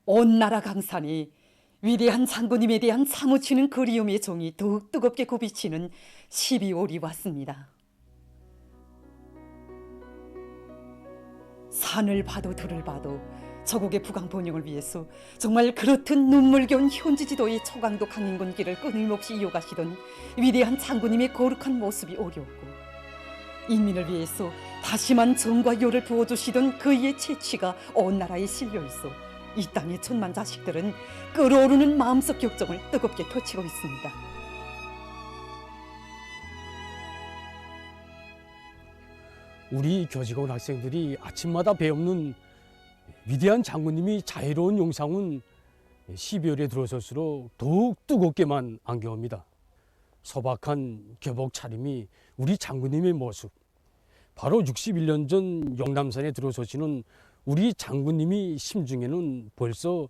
온 나라 강산이 위대한 장군님에 대한 사무치는 그리움의 종이 더욱 뜨겁게 굽이치는 12월이 왔습니다. 산을 봐도 들을 봐도 저국의 부강 번영을 위해서 정말 그렇듯 눈물겨운 현지지도의 초강도 강인군길을 끊임없이 이어가시던 위대한 장군님의 거룩한 모습이 어려웠고, 인민을 위해서 다시만 정과 요를 부어주시던 그의 채취가 온 나라에 실려있어 이 땅의 천만 자식들은 끓어오르는 마음속 격정을 뜨겁게 터치고 있습니다. 우리 교직원 학생들이 아침마다 배우는 위대한 장군님이 자애로운 용상은 12월에 들어설수록 더욱 뜨겁게만 안겨옵니다. 소박한 교복 차림이 우리 장군님의 모습, 바로 61년 전 영남산에 들어서시는 우리 장군님이 심중에는 벌써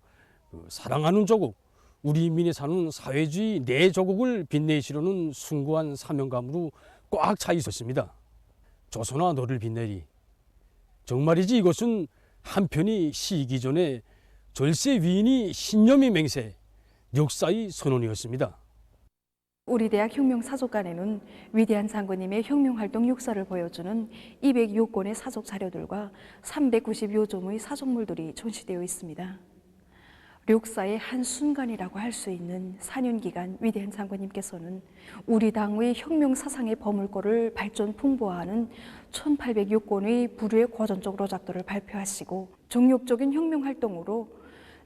사랑하는 조국, 우리 인민이 사는 사회주의 내 조국을 빛내시려는 숭고한 사명감으로 꽉 차 있었습니다. 조선아 너를 빛내리. 정말이지 이것은 한편이 시기 전에 절세 위인이 신념의 맹세, 역사의 선언이었습니다. 우리 대학 혁명사족관에는 위대한 장군님의 혁명활동 역사를 보여주는 200여 건의 사족 자료들과 390여 점의 사족물들이 전시되어 있습니다. 역사의 한순간이라고 할 수 있는 4년 기간 위대한 장군님께서는 우리 당의 혁명사상의 버물고를 발전 풍부화하는 1800여 건의 부류의 고전적 로작들을 발표하시고 정욕적인 혁명활동으로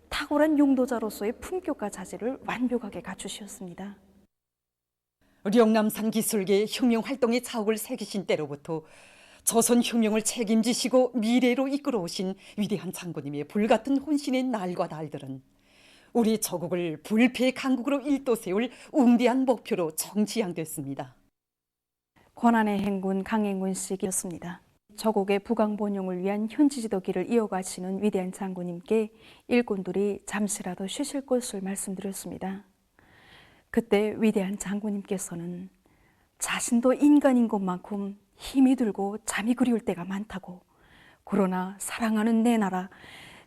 탁월한 용도자로서의 품격과 자질을 완벽하게 갖추셨습니다. 영남산 기술계의 혁명활동의 자욱을 새기신 때로부터 조선혁명을 책임지시고 미래로 이끌어오신 위대한 장군님의 불같은 혼신의 날과 달들은 우리 조국을 불패의 강국으로 일도세울 웅대한 목표로 정지향됐습니다. 권한의 행군 강행군 씨였습니다. 조국의 부강번영을 위한 현지지도기를 이어가시는 위대한 장군님께 일꾼들이 잠시라도 쉬실 것을 말씀드렸습니다. 그때 위대한 장군님께서는 자신도 인간인 것만큼 힘이 들고 잠이 그리울 때가 많다고, 그러나 사랑하는 내 나라,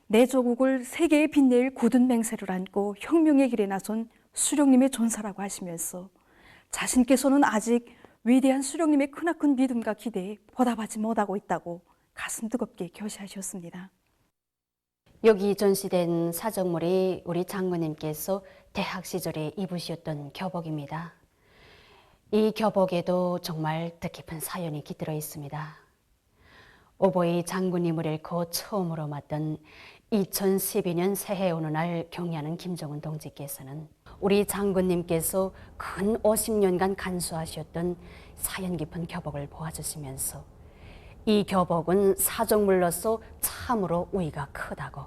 내 조국을 세계에 빛낼 굳은 맹세를 안고 혁명의 길에 나선 수령님의 전사라고 하시면서 자신께서는 아직 위대한 수령님의 크나큰 믿음과 기대에 보답하지 못하고 있다고 가슴 뜨겁게 교시하셨습니다. 여기 전시된 사적물이 우리 장군님께서 대학 시절에 입으셨던 교복입니다. 이 교복에도 정말 뜻깊은 사연이 깃들어 있습니다. 오보이 장군님을 잃고 처음으로 맞던 2012년 새해 오는 날 경의하는 김정은 동지께서는 우리 장군님께서 근 50년간 간수하셨던 사연 깊은 교복을 보아주시면서 이 교복은 사적물로서 참으로 우위가 크다고,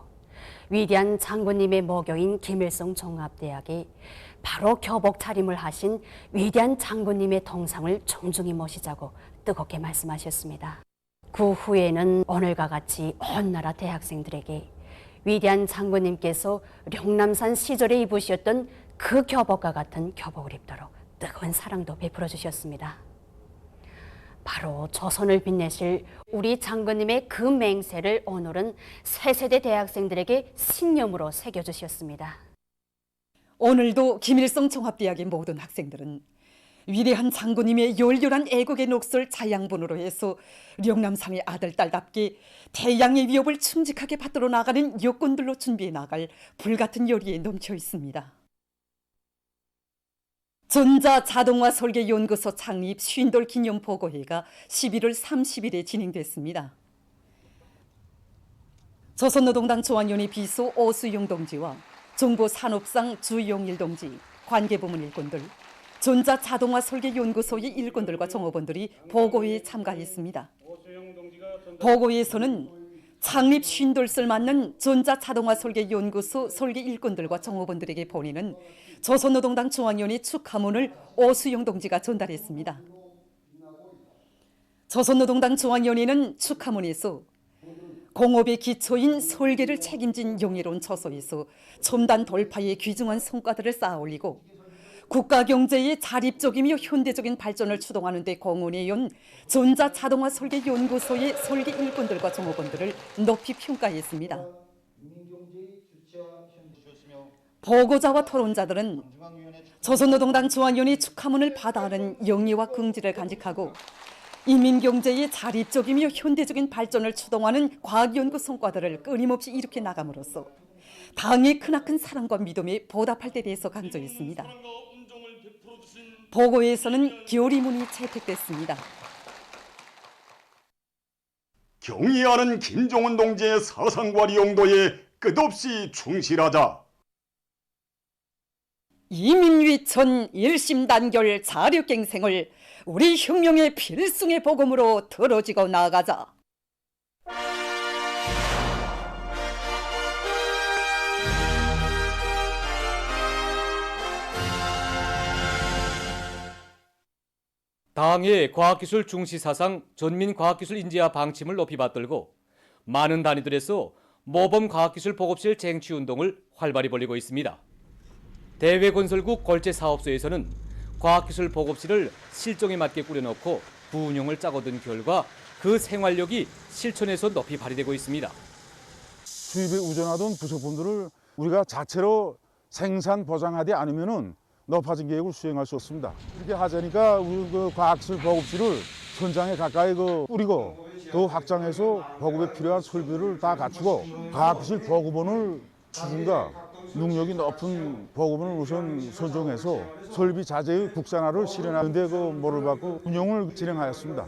위대한 장군님의 모교인 김일성 종합대학이 바로 교복 차림을 하신 위대한 장군님의 동상을 정중히 모시자고 뜨겁게 말씀하셨습니다. 그 후에는 오늘과 같이 온 나라 대학생들에게 위대한 장군님께서 영남산 시절에 입으셨던 그 교복과 같은 교복을 입도록 뜨거운 사랑도 베풀어 주셨습니다. 바로 조선을 빛내실 우리 장군님의 그 맹세를 오늘은 새 세대 대학생들에게 신념으로 새겨주셨습니다. 오늘도 김일성 종합대학의 모든 학생들은 위대한 장군님의 열렬한 애국의 녹설 자양분으로 해서 영남산의 아들, 딸답게 태양의 위협을 충직하게 받들어 나가는 여건들로 준비해 나갈 불같은 열의에 넘쳐 있습니다. 전자자동화설계연구소 창립 50돌 기념보고회가 11월 30일에 진행됐습니다. 조선노동당 조안위원회 비서 오수용 동지와 정보산업상 주용일 동지, 관계부문 일꾼들, 전자자동화설계연구소의 일꾼들과 종업원들이 보고회에 참가했습니다. 보고회에서는 창립 50돌을 맞는 전자자동화설계연구소 설계 일꾼들과 종업원들에게 보내는 조선노동당 중앙위원회 축하문을 오수용 동지가 전달했습니다. 조선노동당 중앙위원회는 축하문에서 공업의 기초인 설계를 책임진 영예로운 처소에서 첨단 돌파의 귀중한 성과들을 쌓아올리고 국가 경제의 자립적이며 현대적인 발전을 추동하는 데 공헌해온 전자자동화 설계연구소의 설계 일꾼들과 종업원들을 높이 평가했습니다. 보고자와 토론자들은 조선노동당 중앙위원회 축하문을 받아하는 영예와 긍지를 간직하고 인민경제의 자립적이며 현대적인 발전을 추동하는 과학연구 성과들을 끊임없이 일으켜 나감으로써 당의 크나큰 사랑과 믿음에 보답할 때 대해서 강조했습니다. 보고에서는 결의문이 채택됐습니다. 경의하는 김종은 동지의 사상과 용도에 끝없이 충실하자. 이민위천 일심단결 자력갱생을 우리 혁명의 필승의 복음으로 들어지고 나아가자. 당의 과학기술 중시 사상 전민 과학기술 인재와 방침을 높이 받들고 많은 단위들에서 모범 과학기술 보급실 쟁취 운동을 활발히 벌이고 있습니다. 대외건설국 걸제사업소에서는 과학기술 보급실을 실정에 맞게 꾸려놓고 부운용을 짜고 든 결과 그 생활력이 실천에서 높이 발휘되고 있습니다. 수입에 의존하던 부속품들을 우리가 자체로 생산 보장하지 않으면은 높아진 계획을 수행할 수 없습니다. 이렇게 하자니까 우리 그 과학기술 보급실을 현장에 가까이 뿌리고 더 확장해서 보급에 필요한 설비를 다 갖추고 과학기술 보급원을 추진과 능력이 높은 보급원을 우선 선정해서 설비 자재의 국산화를 실현하는 데 모를 받고 운영을 진행하였습니다.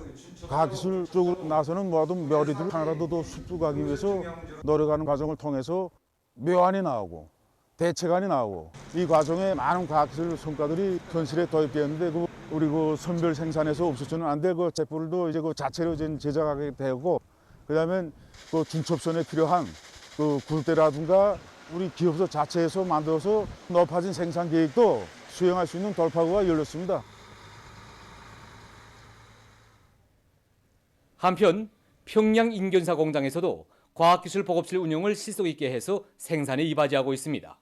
과학기술 쪽으로 나서는 모든 묘리들을 하나라도 더 습득하기 위해서 노력하는 과정을 통해서 묘안이 나오고 대책안이 나오고 이 과정에 많은 과학기술 성과들이 현실에 도입되었는데 우리 선별 생산에서 없어서는 안 될 제품들도 이제 자체로 제작하게 되고 그다음에 중첩선에 필요한 굴대라든가 우리 기업소 자체에서 만들어서 높아진 생산 계획도 수행할 수 있는 돌파구가 열렸습니다. 한편 평양 인견사 공장에서도 과학기술 보급실 운영을 실속 있게 해서 생산에 이바지하고 있습니다.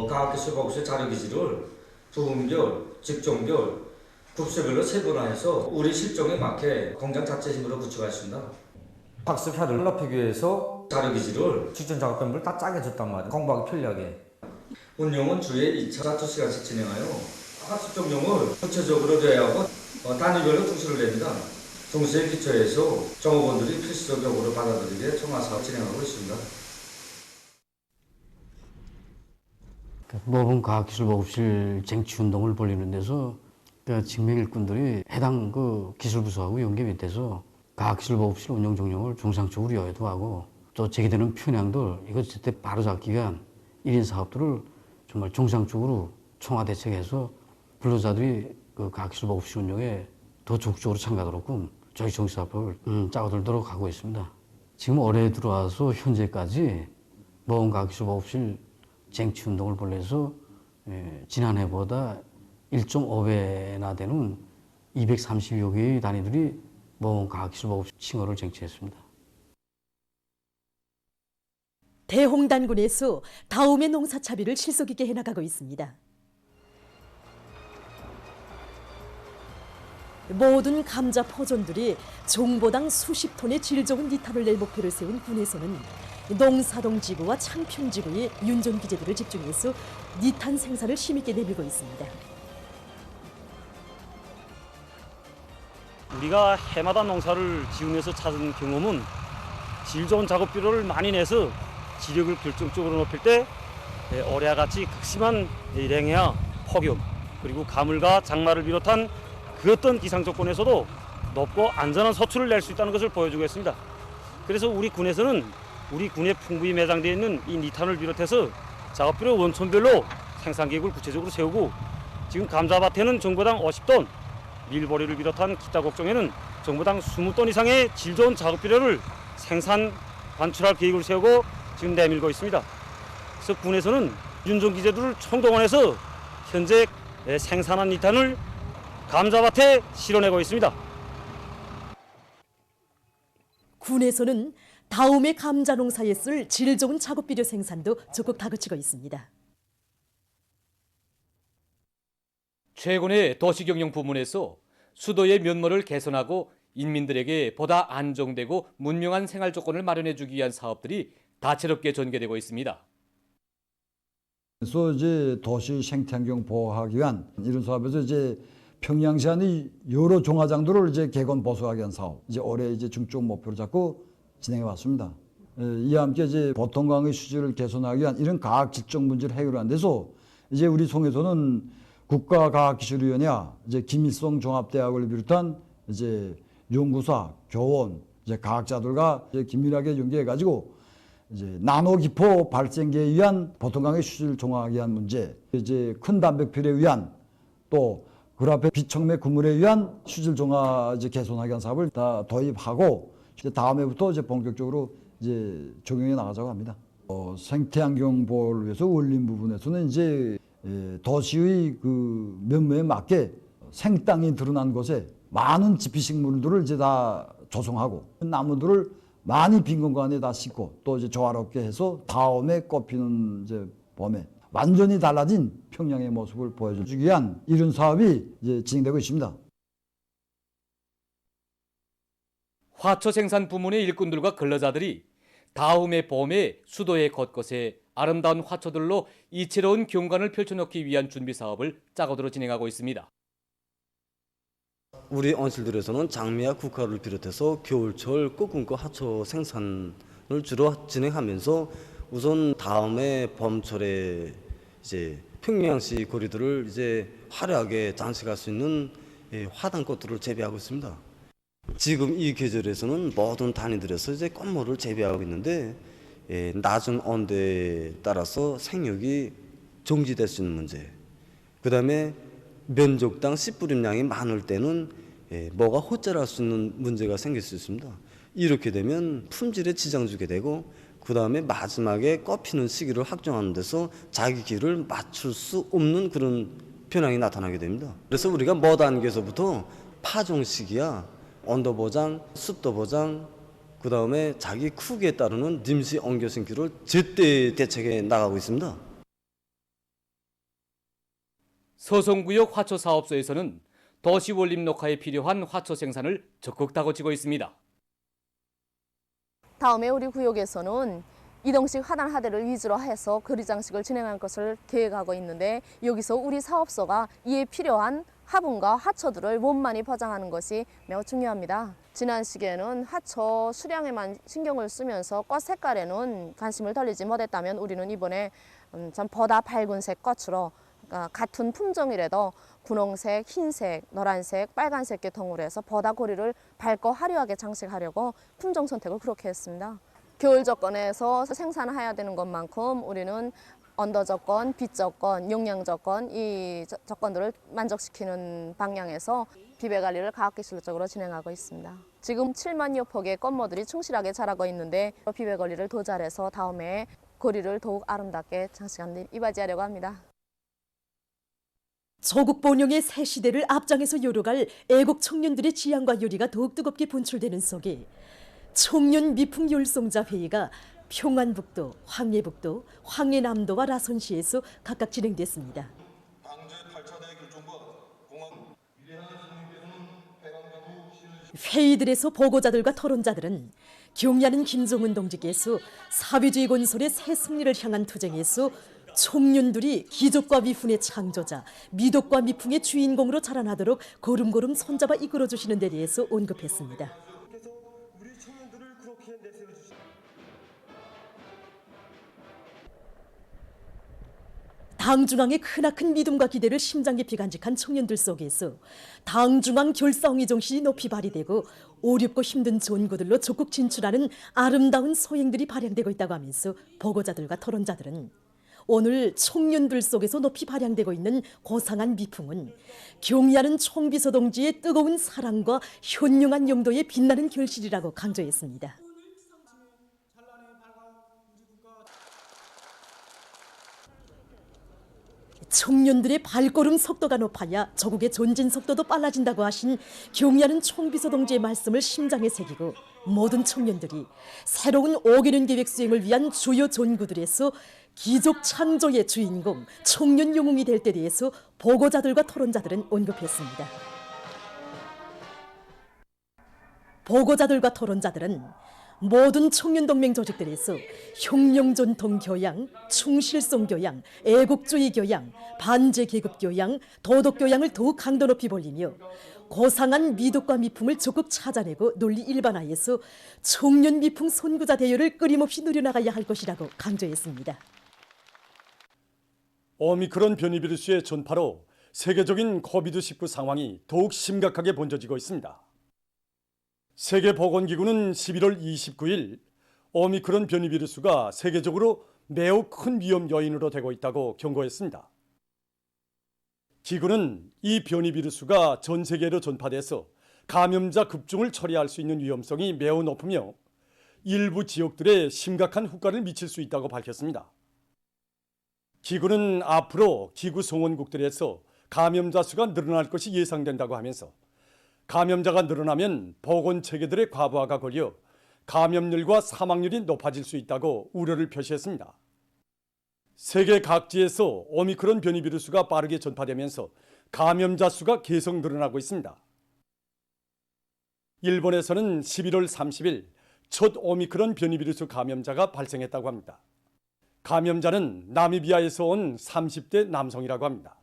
과학기술 보급실 자료기지를 부분별, 직종별, 급수별로 세분화해서 우리 실정에 맞게 공장 자체 힘으로 구축하였습니다. 학습 효율을 높이기 위해서 자료기지를 직전 작업별로 다 짜게 줬단 말이에요. 공부하기 편리하게. 운영은 주에 2차 2시간씩 진행하여 학습 정령을 구체적으로 대하고 단위별로 중수를 냅니다. 중수에 기초해서 종업원들이 필수적으로 받아들이게 총괄사업 진행하고 있습니다. 모범 과학기술 보급실 쟁취 운동을 벌이는 데서 직명 일꾼들이 해당 기술부서하고 연계이 돼서 과학기술 보급실 운영 종령을 정상적으로 여도하고 또 제기되는 편향들 이거 제때 바로 잡기 위한 1인 사업들을 정말 정상적으로 총화 대책해서 근로자들이 과학기술 보급실 운영에 더 적극적으로 참가하도록 저희 정치사업을 짜고들도록 하고 있습니다. 지금 올해 들어와서 현재까지 모범 과학기술 보급실 쟁취 운동을 벌여서 지난해보다 1.5배나 되는 230여 개의 단위들이 모범 과학기술 보급실 칭호를 쟁취했습니다. 대홍단군에서 다음의 농사차비를 실속 있게 해나가고 있습니다. 모든 감자 포존들이 종보당 수십 톤의 질 좋은 니탄을 낼 목표를 세운 군에서는 농사동 지구와 창평 지구의 윤전 기재들을 집중해서 니탄 생산을 힘있게 내밀고 있습니다. 우리가 해마다 농사를 지으면서 찾은 경험은 질 좋은 작업비료를 많이 내서 지력을 결정적으로 높일 때 올해와 같이 극심한 냉해와 폭염 그리고 가물과 장마를 비롯한 그 어떤 기상 조건에서도 높고 안전한 소출을 낼 수 있다는 것을 보여주고 있습니다. 그래서 우리 군에서는 우리 군에 풍부히 매장되어 있는 이 니탄을 비롯해서 작업비료 원촌별로 생산 계획을 구체적으로 세우고 지금 감자밭에는 정보당 50톤, 밀보리를 비롯한 기타 곡종에는 정보당 20톤 이상의 질 좋은 작업비료를 생산 반출할 계획을 세우고 지금 내밀고 있습니다. 그래서 군에서는 윤종 기재들을 총동원해서 현재 생산한 니탄을 감자밭에 실어내고 있습니다. 군에서는 다음의 감자 농사에 쓸 질 좋은 작업비료 생산도 적극 다그치고 있습니다. 최근에 도시경영 부문에서 수도의 면모를 개선하고 인민들에게 보다 안정되고 문명한 생활 조건을 마련해 주기 위한 사업들이 다채롭게 전개되고 있습니다. 그래서 이제 도시 생태환경 보호하기 위한 이런 사업에서 이제 평양시 안의 여러 종화장도를 이제 개건 보수하기 위한 사업, 이제 올해 이제 중점 목표로 잡고 진행해 왔습니다. 이와 함께 이제 보통강의 수질을 개선하기 위한 이런 과학 질적 문제를 해결하는 데서 이제 우리 송에서는 국가과학기술위원회와 이제 김일성 종합대학을 비롯한 이제 연구사, 교원, 이제 과학자들과 이제 긴밀하게 연계해 가지고 이제 나노기포 발생계에 의한 보통강의 수질 종합하기 위한 문제, 이제 큰 단백질에 의한 또 그라페 비청매 그물에 의한 수질 종합 이제 개선하기 위한 사업을 다 도입하고 이제 다음 해부터 이제 본격적으로 이제 적용해 나가자고 합니다. 생태환경 보호를 위해서 원림 부분에서는 이제 도시의 그 면모에 맞게 생땅이 드러난 곳에 많은 지피식물들을 이제 다 조성하고 나무들을 많이 빈 공간에 다 심고 또 이제 조화롭게 해서 다음에 꽃피는 이제 봄에 완전히 달라진 평양의 모습을 보여주기 위한 이런 사업이 이제 진행되고 있습니다. 화초 생산 부문의 일꾼들과 근로자들이 다음해 봄에 수도의 곳곳에 아름다운 화초들로 이채로운 경관을 펼쳐놓기 위한 준비 사업을 짜고들어 진행하고 있습니다. 우리 온실들에서는 장미와 국화를 비롯해서 겨울철 꽃금과 화초 생산을 주로 진행하면서 우선 다음에 봄철에 이제 평양시 거리들을 이제 화려하게 장식할 수 있는 화단꽃들을 재배하고 있습니다. 지금 이 계절에서는 모든 단위들에서 이제 꽃물을 재배하고 있는데 낮은 온도에 따라서 생육이 정지될 수 있는 문제, 그 다음에 면적당 씨 뿌림량이 많을 때는 뭐가 호절할 수 있는 문제가 생길 수 있습니다. 이렇게 되면 품질에 지장 주게 되고 그 다음에 마지막에 꽃 피는 시기를 확정하는 데서 자기 길을 맞출 수 없는 그런 변화가 나타나게 됩니다. 그래서 우리가 뭐 단계에서부터 파종 시기야 온도 보장, 습도 보장, 그 다음에 자기 크기에 따르는 nim시 옮겨 심기를 제때 대책해 나가고 있습니다. 서성구역 화초사업소에서는 도시 원림 녹화에 필요한 화초 생산을 적극 다고치고 있습니다. 다음에 우리 구역에서는 이동식 화단 하대를 위주로 해서 거리 장식을 진행할 것을 계획하고 있는데 여기서 우리 사업소가 이에 필요한 화분과 화초들을 원만히 포장하는 것이 매우 중요합니다. 지난 시기에는 화초 수량에만 신경을 쓰면서 꽃 색깔에는 관심을 돌리지 못했다면 우리는 이번에 좀 보다 밝은색 꽃으로 같은 품종이라도 분홍색, 흰색, 노란색, 빨간색 계통으로 해서 보다 거리를 밝고 화려하게 장식하려고 품종 선택을 그렇게 했습니다. 겨울 조건에서 생산해야 되는 것만큼 우리는 온도 조건, 빛 조건, 용량 조건 이 조건들을 만족시키는 방향에서 비배 관리를 과학기술적으로 진행하고 있습니다. 지금 7만여 폭의 꽃모들이 충실하게 자라고 있는데 비배 관리를 더 잘해서 다음에 거리를 더욱 아름답게 장식하는 데 이바지하려고 합니다. 조국 번영의 새 시대를 앞장에서 요뤄갈 애국 청년들의 지향과 열의가 더욱 뜨겁게 분출되는 속에 청년 미풍 열성자 회의가 평안북도, 황해북도, 황해남도와 라선시에서 각각 진행됐습니다. 회의들에서 보고자들과 토론자들은 경야는 김종은 동지께서 사회주의 건설의 새 승리를 향한 투쟁에서 청년들이 기적과 미훈의 창조자, 미덕과 미풍의 주인공으로 자라나도록 걸음걸음 손잡아 이끌어주시는 데 대해서 언급했습니다. 당중앙의 크나큰 믿음과 기대를 심장 깊이 간직한 청년들 속에서 당중앙 결사홍의 정신이 높이 발휘되고 어렵고 힘든 전구들로 적극 진출하는 아름다운 소행들이 발현되고 있다고 하면서 보고자들과 토론자들은 오늘 청년들 속에서 높이 발양되고 있는 고상한 미풍은 경의하는 총비서 동지의 뜨거운 사랑과 현명한 용도의 빛나는 결실이라고 강조했습니다. 청년들의 발걸음 속도가 높아야 조국의 전진 속도도 빨라진다고 하신 경의하는 총비서 동지의 말씀을 심장에 새기고 모든 청년들이 새로운 5개년 계획 수행을 위한 주요 전구들에서 기적 창조의 주인공 청년 영웅이 될 때 대해서 보고자들과 토론자들은 언급했습니다. 보고자들과 토론자들은 모든 청년동맹 조직들에서 혁명전통 교양, 충실성 교양, 애국주의 교양, 반제계급 교양, 도덕 교양을 더욱 강도 높이 벌리며 고상한 미덕과 미품을 적극 찾아내고 널리 일반화해서 청년 미풍 선구자 대열을 끊임없이 누려나가야 할 것이라고 강조했습니다. 오미크론 변이 비루스의 전파로 세계적인 코비드-19 상황이 더욱 심각하게 번져지고 있습니다. 세계보건기구는 11월 29일 오미크론 변이 비루스가 세계적으로 매우 큰 위험 요인으로 되고 있다고 경고했습니다. 기구는 이 변이 비루스가 전 세계로 전파돼서 감염자 급증을 초래할 수 있는 위험성이 매우 높으며 일부 지역들에 심각한 후과를 미칠 수 있다고 밝혔습니다. 기구는 앞으로 기구 성원국들에서 감염자 수가 늘어날 것이 예상된다고 하면서 감염자가 늘어나면 보건체계들의 과부하가 걸려 감염률과 사망률이 높아질 수 있다고 우려를 표시했습니다. 세계 각지에서 오미크론 변이 비루스가 빠르게 전파되면서 감염자 수가 계속 늘어나고 있습니다. 일본에서는 11월 30일 첫 오미크론 변이 비루스 감염자가 발생했다고 합니다. 감염자는 나미비아에서 온 30대 남성이라고 합니다.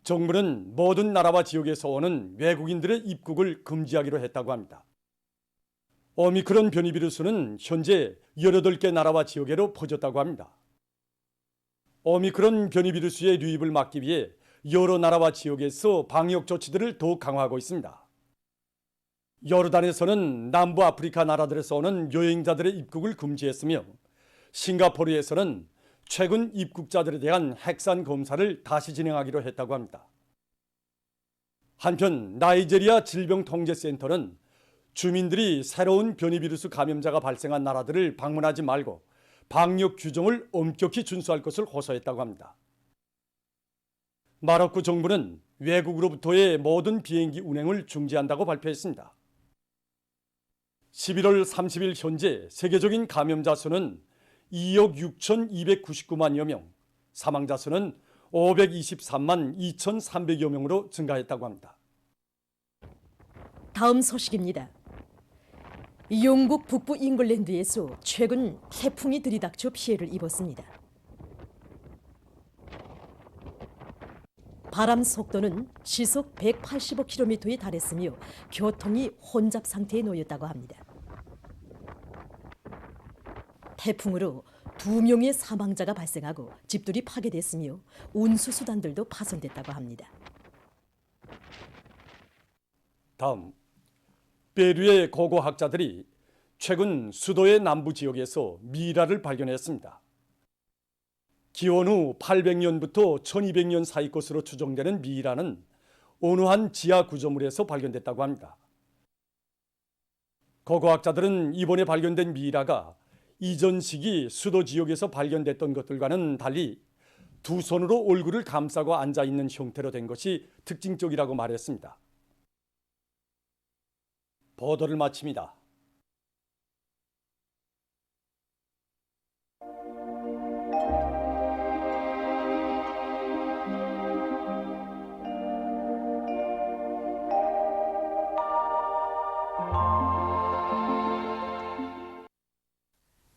정부는 모든 나라와 지역에서 오는 외국인들의 입국을 금지하기로 했다고 합니다. 오미크론 변이 비루스는 현재 18개 나라와 지역에로 퍼졌다고 합니다. 오미크론 변이 비루스의 유입을 막기 위해 여러 나라와 지역에서 방역 조치들을 더욱 강화하고 있습니다. 요르단에서는 남부 아프리카 나라들에서 오는 여행자들의 입국을 금지했으며 싱가포르에서는 최근 입국자들에 대한 핵산 검사를 다시 진행하기로 했다고 합니다. 한편 나이제리아 질병통제센터는 주민들이 새로운 변이 비루스 감염자가 발생한 나라들을 방문하지 말고 방역 규정을 엄격히 준수할 것을 호소했다고 합니다. 마로코 정부는 외국으로부터의 모든 비행기 운행을 중지한다고 발표했습니다. 11월 30일 현재 세계적인 감염자 수는 2억 6,299만여 명, 사망자 수는 523만 2,300여 명으로 증가했다고 합니다. 다음 소식입니다. 영국 북부 잉글랜드에서 최근 태풍이 들이닥쳐 피해를 입었습니다. 바람 속도는 시속 185km에 달했으며 교통이 혼잡 상태에 놓였다고 합니다. 태풍으로 2명의 사망자가 발생하고 집들이 파괴됐으며 운수수단들도 파손됐다고 합니다. 다음, 페루의 고고학자들이 최근 수도의 남부 지역에서 미라를 발견했습니다. 기원 후 800년부터 1200년 사이 것으로 추정되는 미라는 어느 한 지하 구조물에서 발견됐다고 합니다. 고고학자들은 이번에 발견된 미라가 이전 시기 수도 지역에서 발견됐던 것들과는 달리 두 손으로 얼굴을 감싸고 앉아있는 형태로 된 것이 특징적이라고 말했습니다. 보도를 마칩니다.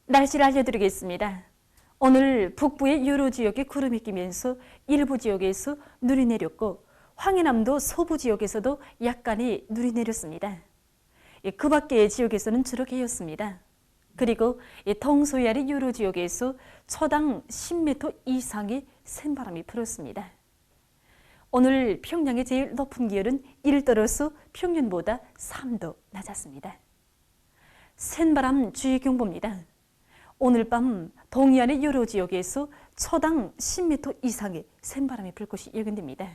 날씨를 알려드리겠습니다. 오늘 북부의 여러 지역에 구름이 끼면서 일부 지역에서 눈이 내렸고 황해남도 서부 지역에서도 약간의 눈이 내렸습니다. 그 밖의 지역에서는 주로 개였습니다. 그리고 동서해안의 여러 지역에서 초당 10m 이상의 센바람이 불었습니다. 오늘 평양의 제일 높은 기온은 1 떨어서 평년보다 3도 낮았습니다. 센바람 주의경보입니다. 오늘 밤 동해안의 여러 지역에서 초당 10m 이상의 센바람이 불 것이 예견됩니다.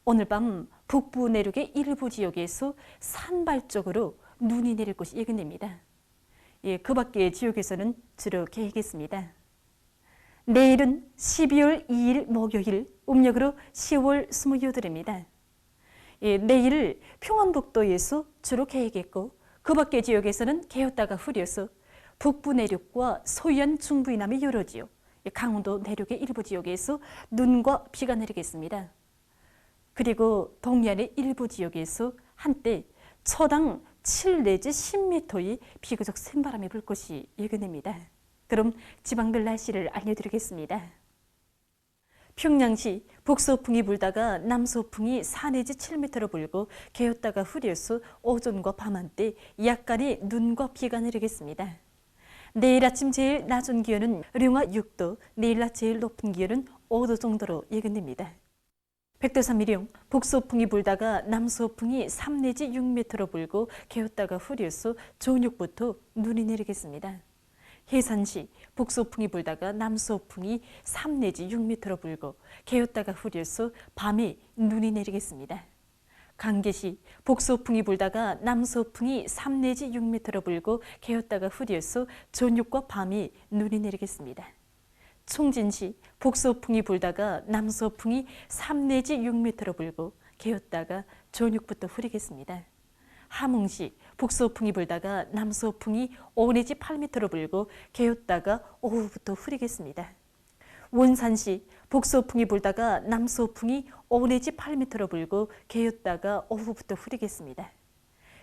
오늘 밤 북부 내륙의 일부 지역에서 산발적으로 눈이 내릴 것이 예견됩니다. 그 밖의 지역에서는 주로 개겠습니다. 내일은 12월 2일 목요일, 음력으로 10월 28일입니다. 내일 평안북도에서 주로 개겠고 그 밖의 지역에서는 개었다가 흐려서 북부 내륙과 서해안 중부 이남의 여러 지역, 강원도 내륙의 일부 지역에서 눈과 비가 내리겠습니다. 그리고 동해안의 일부 지역에서 한때 초당 7 내지 10m의 비교적 센 바람이 불 것이 예견됩니다. 그럼 지방별 날씨를 알려드리겠습니다. 평양시 북서풍이 불다가 남서풍이 4 내지 7m로 불고 개었다가 흐려서 오전과 밤 한때 약간의 눈과 비가 내리겠습니다. 내일 아침 제일 낮은 기온은 령화 6도, 내일 낮 제일 높은 기온은 5도 정도로 예견됩니다. 백두산미령 북서풍이 불다가 남서풍이 3 내지 6m로 불고 개었다가 흐려서 저녁부터 눈이 내리겠습니다. 해산시 북서풍이 불다가 남서풍이 3 내지 6m로 불고 개었다가 흐려서 밤에 눈이 내리겠습니다. 강계시 북서풍이 불다가 남서풍이 3 내지 6m로 불고 개었다가 흐려서 저녁과 밤에 눈이 내리겠습니다. 총진시 북서풍이 불다가 남서풍이 3 내지 6m로 불고 개었다가 저녁부터 흐리겠습니다. 함흥시 북서풍이 불다가 남서풍이 5 내지 8m로 불고 개었다가 오후부터 흐리겠습니다. 원산시 북서풍이 불다가 남서풍이 5 내지 8m로 불고 개었다가 오후부터 흐리겠습니다.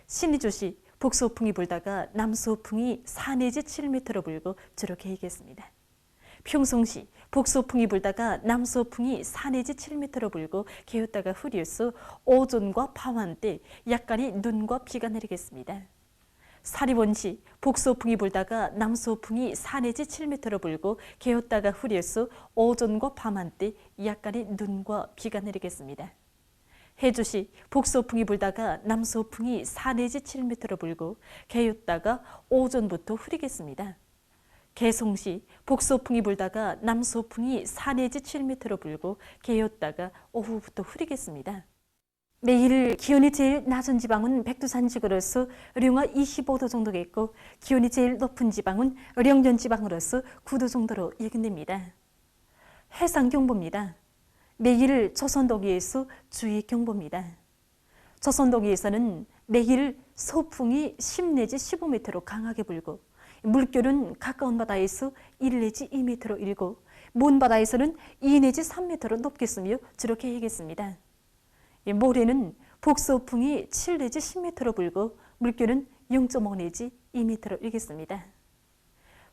신의주시 북서풍이 불다가 남서풍이 4 내지 7m로 불고 주로 개이겠습니다. 평성시 북서풍이 불다가 남서풍이 4 내지 7m로 불고 개었다가 흐려서 오전과 밤 한때 약간의 눈과 비가 내리겠습니다. 사리원시 북서풍이 불다가 남서풍이 4 내지 7m로 불고 개었다가 흐려서 오전과 밤 한때 약간의 눈과 비가 내리겠습니다. 해주시 북서풍이 불다가 남서풍이 4 내지 7m로 불고 개었다가 오전부터 흐리겠습니다. 개송시 북서풍이 불다가 남서풍이 4 내지 7m로 불고 개었다가 오후부터 흐리겠습니다. 내일 기온이 제일 낮은 지방은 백두산 지구로서 령화 25도 정도겠고 기온이 제일 높은 지방은 령전 지방으로서 9도 정도로 예견됩니다. 해상경보입니다. 내일 조선도기에서 주의경보입니다. 조선도기에서는 내일 서풍이 10 내지 15m로 강하게 불고 물결은 가까운 바다에서 1 내지 2m로 일고 먼 바다에서는 2 내지 3m로 높겠으며 주로 개이겠습니다. 모레는 북서풍이 7 내지 10m로 불고 물결은 0.5 내지 2m로 일겠습니다.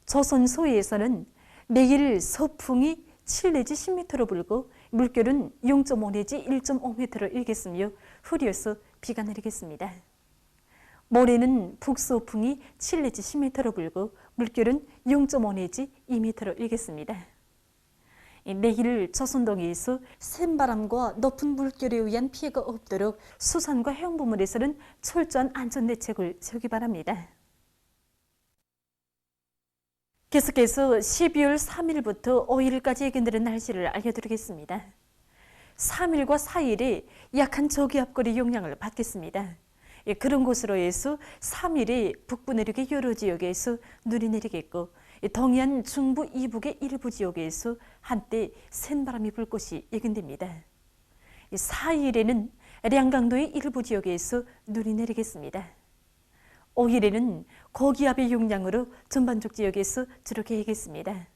조선 소해에서는 내일 서풍이 7 내지 10m로 불고 물결은 0.5 내지 1.5m로 일겠으며 흐려서 비가 내리겠습니다. 모레는 북서풍이 7 내지 10m로 불고 물결은 0.5 내지 2m로 일겠습니다. 내일 조선동해에서 센 바람과 높은 물결에 의한 피해가 없도록 수산과 해양부문에서는 철저한 안전대책을 세우기 바랍니다. 계속해서 12월 3일부터 5일까지 예견되는 날씨를 알려드리겠습니다. 3일과 4일에 약한 저기압골의 영향을 받겠습니다. 그런 곳으로 해서 3일에 북부 내륙의 여러 지역에서 눈이 내리겠고 동해안 중부 이북의 일부 지역에서 한때 센 바람이 불 것이 예견됩니다. 4일에는 량강도의 일부 지역에서 눈이 내리겠습니다. 5일에는 고기압의 영향으로 전반적 지역에서 주로 개이겠습니다.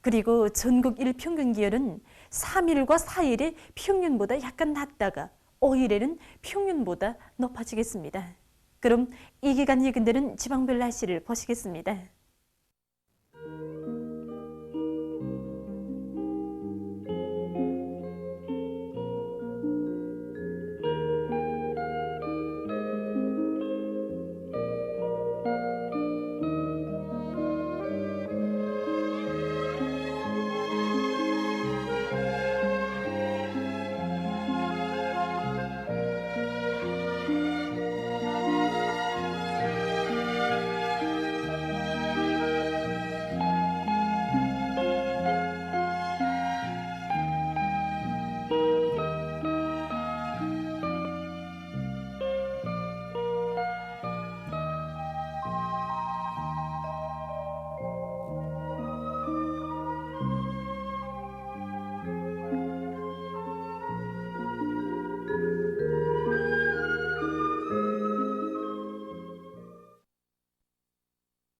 그리고 전국 일평균 기온은 3일과 4일에 평년보다 약간 낮다가 5일에는 평년보다 높아지겠습니다. 그럼 이 기간 예견되는 지방별 날씨를 보시겠습니다.